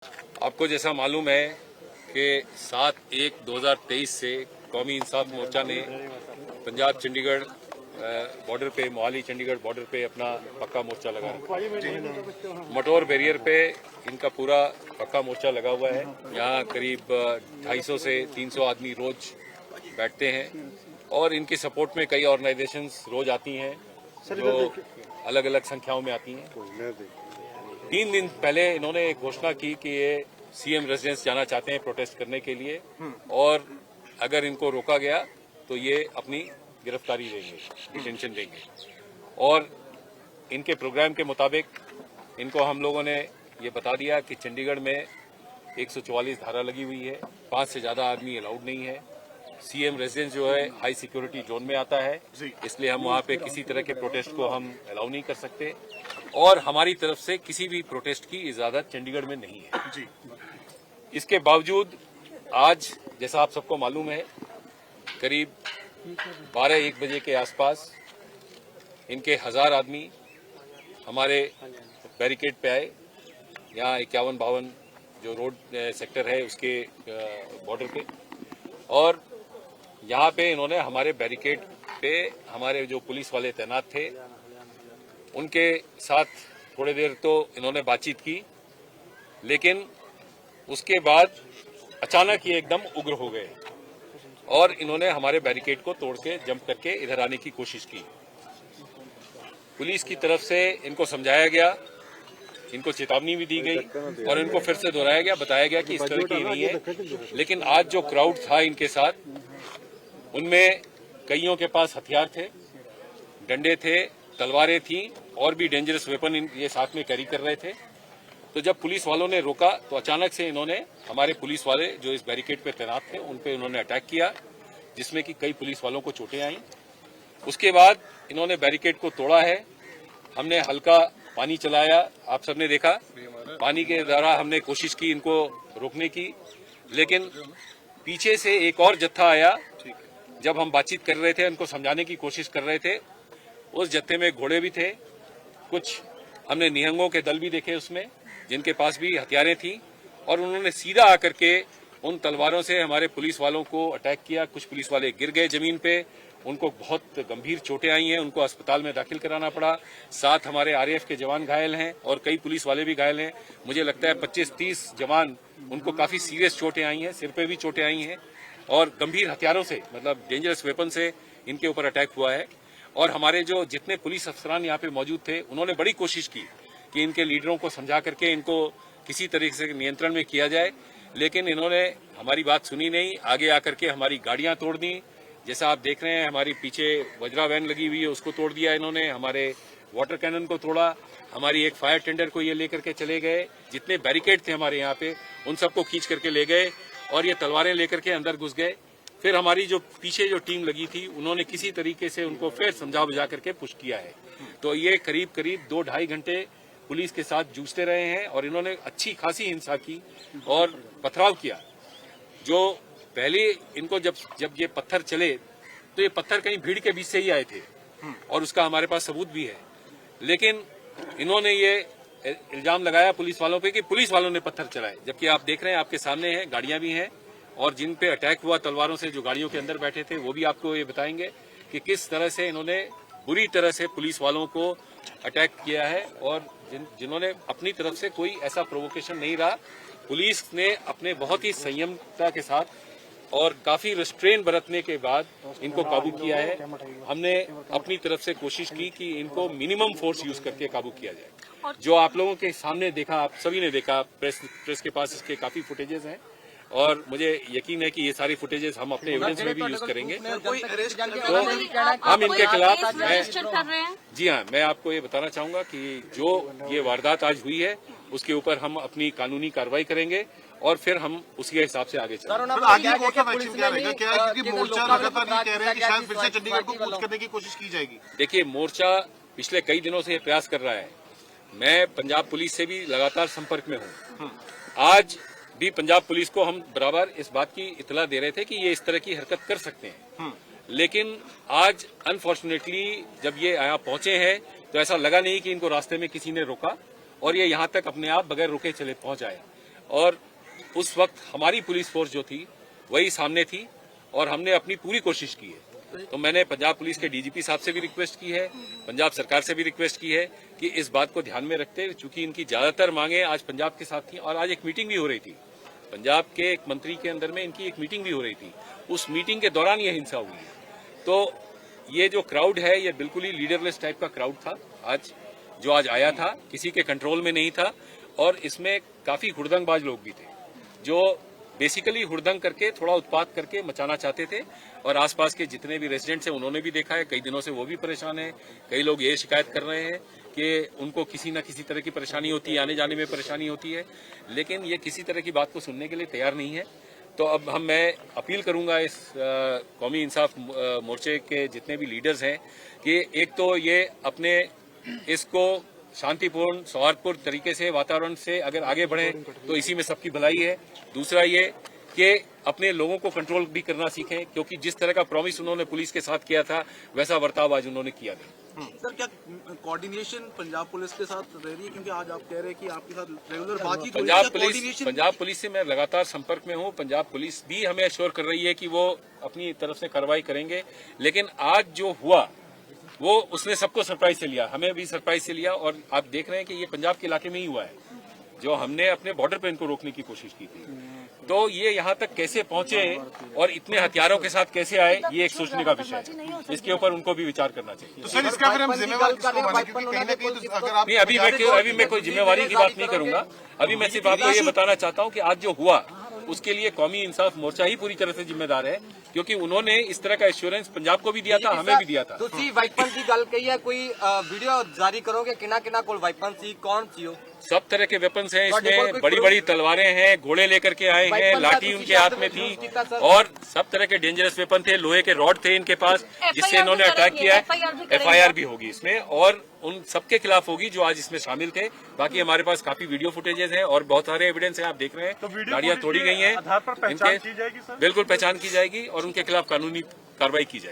आपको जैसा मालूम है कि 7/1/2023 से कौमी इंसाफ मोर्चा ने पंजाब चंडीगढ़ बॉर्डर पे, मोहाली चंडीगढ़ बॉर्डर पे अपना पक्का मोर्चा लगा रखा है। मटोर बैरियर पे इनका पूरा पक्का मोर्चा लगा हुआ है। यहाँ करीब 250 से 300 आदमी रोज बैठते हैं और इनकी सपोर्ट में कई ऑर्गेनाइजेशंस रोज आती हैं जो अलग अलग संख्याओं में आती हैं। 3 दिन पहले इन्होंने एक घोषणा की कि ये सीएम रेजिडेंस जाना चाहते हैं प्रोटेस्ट करने के लिए और अगर इनको रोका गया तो ये अपनी गिरफ्तारी देंगे, डिटेंशन देंगे। और इनके प्रोग्राम के मुताबिक इनको हम लोगों ने ये बता दिया कि चंडीगढ़ में 144 धारा लगी हुई है, 5 से ज्यादा आदमी अलाउड नहीं है। सीएम रेजिडेंस जो है हाई सिक्योरिटी जोन में आता है, इसलिए हम वहां पे किसी तरह के प्रोटेस्ट को हम अलाउ नहीं कर सकते और हमारी तरफ से किसी भी प्रोटेस्ट की इजाजत चंडीगढ़ में नहीं है। इसके बावजूद आज जैसा आप सबको मालूम है करीब 12-1 बजे के आसपास इनके 1000 आदमी हमारे बैरिकेड पे आए। यहाँ 51-52 जो रोड सेक्टर है उसके बॉर्डर पे, और यहाँ पे इन्होंने हमारे बैरिकेड पे हमारे जो पुलिस वाले तैनात थे उनके साथ थोड़ी देर तो इन्होंने बातचीत की, लेकिन उसके बाद अचानक ये एकदम उग्र हो गए और इन्होंने हमारे बैरिकेड को तोड़ के जंप करके इधर आने की कोशिश की। पुलिस की तरफ से इनको समझाया गया, इनको चेतावनी भी दी गई और इनको फिर से दोहराया गया, बताया गया कि इस तरह की नहीं है। लेकिन आज जो क्राउड था इनके साथ, उनमें कईयों के पास हथियार थे, डंडे थे, तलवारें थी और भी डेंजरस वेपन ये साथ में कैरी कर रहे थे। तो जब पुलिस वालों ने रोका तो अचानक से इन्होंने हमारे पुलिस वाले जो इस बैरिकेड पे तैनात थे उन पे इन्होंने अटैक किया, जिसमें कि कई पुलिस वालों को चोटें आईं। उसके बाद इन्होंने बैरिकेड को तोड़ा है। हमने हल्का पानी चलाया, आप सबने देखा, पानी के द्वारा हमने कोशिश की इनको रोकने की, लेकिन पीछे से एक और जत्था आया। जब हम बातचीत कर रहे थे, उनको समझाने की कोशिश कर रहे थे, उस जत्थे में घोड़े भी थे, कुछ हमने निहंगों के दल भी देखे उसमें जिनके पास भी हथियारें थी, और उन्होंने सीधा आकर के उन तलवारों से हमारे पुलिस वालों को अटैक किया। कुछ पुलिस वाले गिर गए जमीन पे, उनको बहुत गंभीर चोटें आई हैं, उनको अस्पताल में दाखिल कराना पड़ा। 7 हमारे आरएएफ के जवान घायल हैं और कई पुलिस वाले भी घायल हैं। मुझे लगता है 25-30 जवान, उनको काफी सीरियस चोटें आई हैं, सिर पे भी चोटें आई हैं और गंभीर हथियारों से, मतलब डेंजरस वेपन से इनके ऊपर अटैक हुआ है। और हमारे जो जितने पुलिस अफसरान यहाँ पे मौजूद थे उन्होंने बड़ी कोशिश की कि इनके लीडरों को समझा करके इनको किसी तरीके से नियंत्रण में किया जाए, लेकिन इन्होंने हमारी बात सुनी नहीं। आगे आकर के हमारी गाड़ियां तोड़ दी, जैसा आप देख रहे हैं हमारी पीछे वज्रा वैन लगी हुई है उसको तोड़ दिया इन्होंने, हमारे वाटर कैनन को तोड़ा, हमारी एक फायर टेंडर को ये लेकर के चले गए। जितने बैरिकेड थे हमारे यहाँ पे उन सबको खींच करके ले गए और ये तलवारें लेकर के अंदर घुस गए। फिर हमारी जो पीछे जो टीम लगी थी उन्होंने किसी तरीके से उनको फिर समझा बुझा करके पुश किया है। तो ये करीब 2-2.5 घंटे पुलिस के साथ जूझते रहे हैं और इन्होंने अच्छी खासी हिंसा की और पथराव किया। जो पहले इनको जब ये पत्थर चले तो ये पत्थर कहीं भीड़ के बीच से ही आए थे और उसका हमारे पास सबूत भी है, लेकिन इन्होंने ये इल्जाम लगाया पुलिस वालों पे कि पुलिस वालों ने पत्थर चलाए, जबकि आप देख रहे हैं आपके सामने है, गाड़ियां भी हैं और जिन पे अटैक हुआ तलवारों से, जो गाड़ियों के अंदर बैठे थे, वो भी आपको ये बताएंगे कि किस तरह से इन्होंने बुरी तरह से पुलिस वालों को अटैक किया है और जिन्होंने अपनी तरफ से कोई ऐसा प्रोवोकेशन नहीं रहा। पुलिस ने अपने बहुत ही संयमता के साथ और काफी रिस्ट्रेन बरतने के बाद इनको काबू किया है। हमने अपनी तरफ से कोशिश की कि इनको मिनिमम फोर्स यूज करके काबू किया जाए। जो आप लोगों के सामने देखा, आप सभी ने देखा, प्रेस के पास इसके काफी फुटेजेस हैं और मुझे यकीन है कि ये सारी फुटेजेस हम अपने एविडेंस में भी यूज करेंगे। तो हम इनके खिलाफ, जी हाँ, मैं आपको ये बताना चाहूंगा कि जो ये वारदात आज हुई है उसके ऊपर हम अपनी कानूनी कार्रवाई करेंगे और फिर हम उसके हिसाब से आगे चलेंगे। आगे कोर्स ऑफ एक्शन क्या रहेगा? क्या है, क्योंकि मोर्चा लगातार ये कह रहे हैं कि शायद फिर से चंडीगढ़ को कूच करने की कोशिश की जाएगी। देखिए, मोर्चा पिछले कई दिनों से प्रयास कर रहा है। मैं पंजाब पुलिस से भी लगातार संपर्क में हूँ। आज भी पंजाब पुलिस को हम बराबर इस बात की इतला दे रहे थे कि ये इस तरह की हरकत कर सकते हैं, लेकिन आज अनफॉर्चुनेटली जब ये यहाँ पहुंचे हैं तो ऐसा लगा नहीं कि इनको रास्ते में किसी ने रोका और ये यहाँ तक अपने आप बगैर रुके चले पहुंच आए। और उस वक्त हमारी पुलिस फोर्स जो थी वही सामने थी और हमने अपनी पूरी कोशिश की है। तो मैंने पंजाब पुलिस के डीजीपी साहब से भी रिक्वेस्ट की है, पंजाब सरकार से भी रिक्वेस्ट की है कि इस बात को ध्यान में रखते हुए, चूंकि इनकी ज्यादातर मांगे आज पंजाब के साथ थी और आज एक मीटिंग भी हो रही थी पंजाब के एक मंत्री के अंदर में, इनकी एक मीटिंग भी हो रही थी, उस मीटिंग के दौरान ये हिंसा हुई है। तो ये जो क्राउड है ये बिल्कुल ही लीडरलेस टाइप का क्राउड था आज आया था, किसी के कंट्रोल में नहीं था और इसमें काफी हुड़दंगबाज लोग भी थे जो बेसिकली हुड़दंग करके थोड़ा उत्पात करके मचाना चाहते थे और आसपास के जितने भी रेजिडेंट्स हैं उन्होंने भी देखा है, कई दिनों से वो भी परेशान हैं। कई लोग ये शिकायत कर रहे हैं कि उनको किसी न किसी तरह की परेशानी होती है, आने जाने में परेशानी होती है, लेकिन ये किसी तरह की बात को सुनने के लिए तैयार नहीं है। तो अब मैं अपील करूंगा इस कौमी इंसाफ मोर्चे के जितने भी लीडर्स हैं कि एक तो ये अपने इसको शांतिपूर्ण सौहार्दपूर्ण तरीके से वातावरण से अगर आगे बढ़े तो इसी में सबकी भलाई है। दूसरा ये कि अपने लोगों को कंट्रोल भी करना सीखें, क्योंकि जिस तरह का प्रॉमिस उन्होंने पुलिस के साथ किया था वैसा बर्ताव आज उन्होंने किया नहीं। सर, क्या कोऑर्डिनेशन पंजाब पुलिस के साथ रह रही है, क्योंकि आज आप कह रहे हैं कि आपके साथ रेगुलर बातचीत हो रही है? पंजाब पुलिस से मैं लगातार संपर्क में हूं। पंजाब पुलिस भी हमें एश्योर कर रही है कि वो अपनी तरफ से कार्रवाई करेंगे, लेकिन आज जो हुआ वो उसने सबको सरप्राइज से लिया, हमें भी सरप्राइज से लिया। और आप देख रहे हैं कि ये पंजाब के इलाके में ही हुआ है, जो हमने अपने बॉर्डर पे इनको रोकने की कोशिश की थी। तो ये यहाँ तक कैसे पहुंचे और इतने हथियारों के साथ कैसे आए, ये एक सोचने का विषय है, इसके ऊपर उनको भी विचार करना चाहिए। तो सर इसका फिर हम जिम्मेवार किसको माने, क्योंकि कहीं ना कहीं तो अगर आप नहीं, अभी मैं कोई जिम्मेवारी की बात नहीं करूंगा। अभी मैं सिर्फ आपको ये बताना चाहता हूँ कि आज जो हुआ उसके लिए कौमी इंसाफ मोर्चा ही पूरी तरह से जिम्मेदार है, क्योंकि उन्होंने इस तरह का एश्योरेंस पंजाब को भी दिया था, हमें भी दिया था। ਤੁਸੀਂ ਵਾਈਪਨ ਦੀ ਗੱਲ ਕਹੀ ਹੈ, कोई वीडियो जारी करोगे किना कोल वाइपन सी, कौन सी हो? सब तरह के वेपन्स हैं इसमें, बड़ी बड़ी तलवारें हैं, घोड़े लेकर के आए हैं, लाठी उनके हाथ में थी और सब तरह के डेंजरस वेपन थे, लोहे के रॉड थे इनके पास जिससे इन्होंने अटैक किया है। एफआईआर भी होगी इसमें और उन सबके खिलाफ होगी जो आज इसमें शामिल थे। बाकी हमारे पास काफी वीडियो फुटेजेस हैं और बहुत सारे एविडेंस हैं, आप देख रहे हैं गाड़ियां तोड़ी गई हैं, इनके बिल्कुल पहचान की जाएगी और उनके खिलाफ कानूनी कार्रवाई की जाएगी।